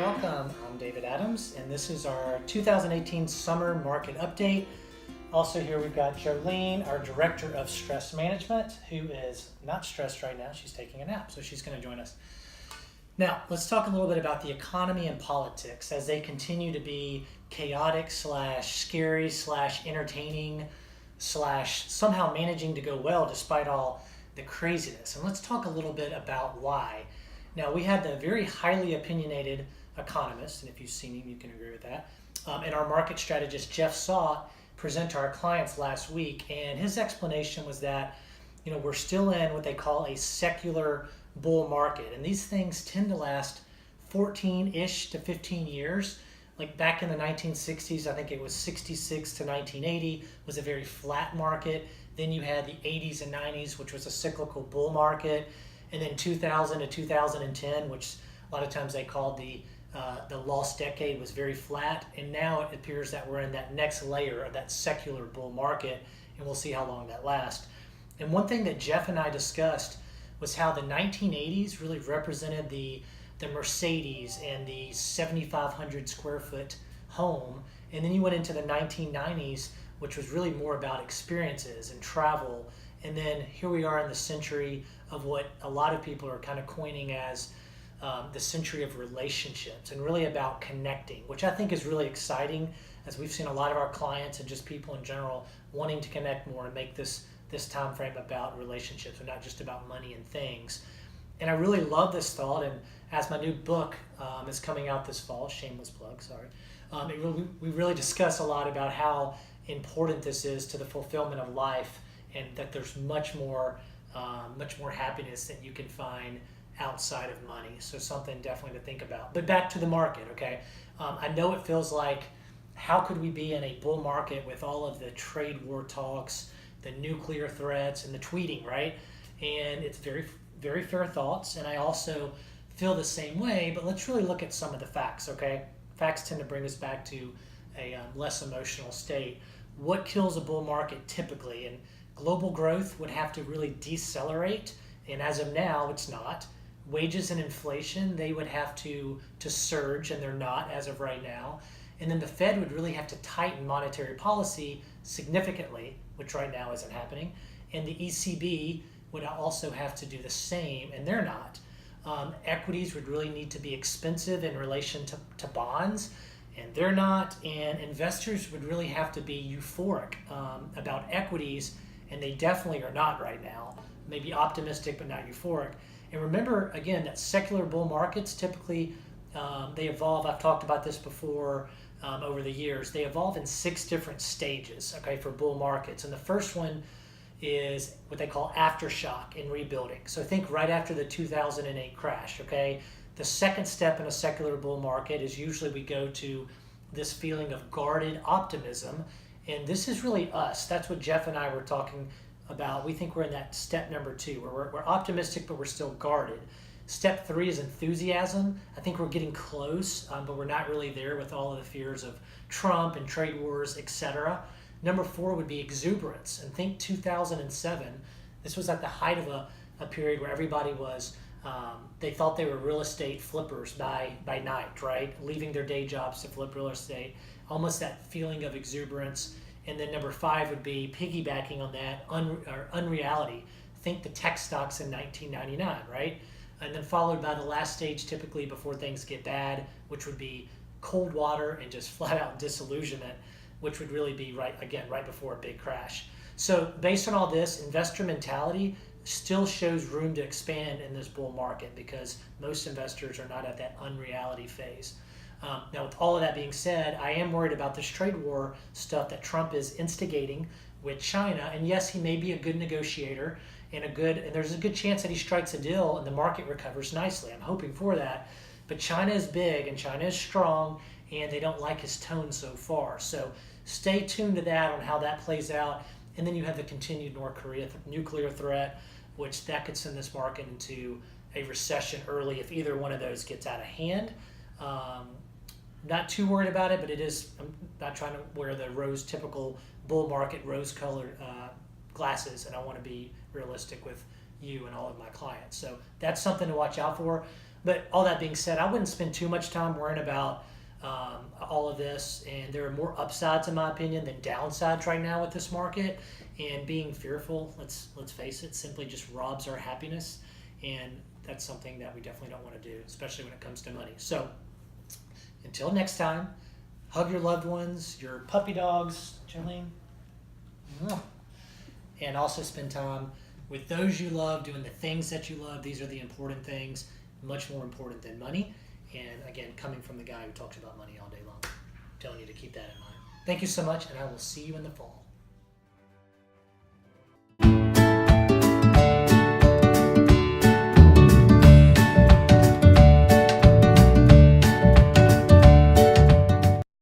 welcome. I'm David Adams, and this is our 2018 Summer Market Update. Also here we've got Jolene, our Director of Stress Management, who is not stressed right now. She's taking a nap, so she's going to join us. Now, let's talk a little bit about the economy and politics as they continue to be chaotic / scary / entertaining / somehow managing to go well despite all the craziness. And let's talk a little bit about why. Now, we had the very highly opinionated economist, and if you've seen him, you can agree with that, and our market strategist, Jeff Sott, present to our clients last week. And his explanation was that, we're still in what they call a secular bull market. And these things tend to last 14-ish to 15 years. Like back in the 1960s, I think it was 66 to 1980 was a very flat market. Then you had the 80s and 90s, which was a cyclical bull market. And then 2000 to 2010, which a lot of times they called the lost decade, was very flat. And now it appears that we're in that next layer of that secular bull market, and we'll see how long that lasts. And one thing that Jeff and I discussed was how the 1980s really represented the Mercedes and the 7,500 square foot home. And then you went into the 1990s, which was really more about experiences and travel. And then here we are in the century of what a lot of people are kind of coining as the century of relationships, and really about connecting, which I think is really exciting, as we've seen a lot of our clients and just people in general wanting to connect more and make this time frame about relationships and not just about money and things. And I really love this thought, and as my new book is coming out this fall, shameless plug, sorry, we really discuss a lot about how important this is to the fulfillment of life, and that there's much more happiness that you can find outside of money. So something definitely to think about. But back to the market, okay? I know it feels like, how could we be in a bull market with all of the trade war talks, the nuclear threats, and the tweeting, right? And it's very, very fair thoughts, and I also feel the same way, but let's really look at some of the facts, okay? Facts tend to bring us back to a less emotional state. What kills a bull market typically? And global growth would have to really decelerate, and as of now, it's not. Wages and inflation, they would have to surge, and they're not as of right now. And then the Fed would really have to tighten monetary policy significantly, which right now isn't happening. And the ECB would also have to do the same, and they're not. Equities would really need to be expensive in relation to bonds, and they're not. And investors would really have to be euphoric about equities, and they definitely are not right now. Maybe optimistic, but not euphoric. And remember, again, that secular bull markets typically, they evolve. I've talked about this before over the years. They evolve in 6 different stages, okay, for bull markets. And the first one is what they call aftershock and rebuilding. So think right after the 2008 crash, okay? The second step in a secular bull market is usually we go to this feeling of guarded optimism. And this is really us. That's what Jeff and I were talking about. We think we're in that step number 2, where we're optimistic, but we're still guarded. Step 3 is enthusiasm. I think we're getting close, but we're not really there with all of the fears of Trump and trade wars, etc. Number 4 would be exuberance. And think 2007. This was at the height of a period where everybody was, they thought they were real estate flippers by night, right? Leaving their day jobs to flip real estate. Almost that feeling of exuberance. And then number 5 would be piggybacking on that, unreality. Think the tech stocks in 1999, right? And then followed by the last stage, typically before things get bad, which would be cold water and just flat out disillusionment, which would really be right before a big crash. So based on all this, investor mentality still shows room to expand in this bull market, because most investors are not at that unreality phase. Now, with all of that being said, I am worried about this trade war stuff that Trump is instigating with China. And yes, he may be a good negotiator, and there's a good chance that he strikes a deal and the market recovers nicely. I'm hoping for that. But China is big and China is strong, and they don't like his tone so far. So stay tuned to that on how that plays out. And then you have the continued North Korea nuclear threat, which that could send this market into a recession early if either one of those gets out of hand. Not too worried about it, but I'm not trying to wear the typical bull market rose-colored glasses, and I want to be realistic with you and all of my clients. So that's something to watch out for. But all that being said, I wouldn't spend too much time worrying about all of this. And there are more upsides, in my opinion, than downsides right now with this market. And being fearful, let's face it, simply just robs our happiness. And that's something that we definitely don't want to do, especially when it comes to money. So until next time, hug your loved ones, your puppy dogs, Jolene. And also spend time with those you love, doing the things that you love. These are the important things, much more important than money. And again, coming from the guy who talks about money all day long, I'm telling you to keep that in mind. Thank you so much, and I will see you in the fall.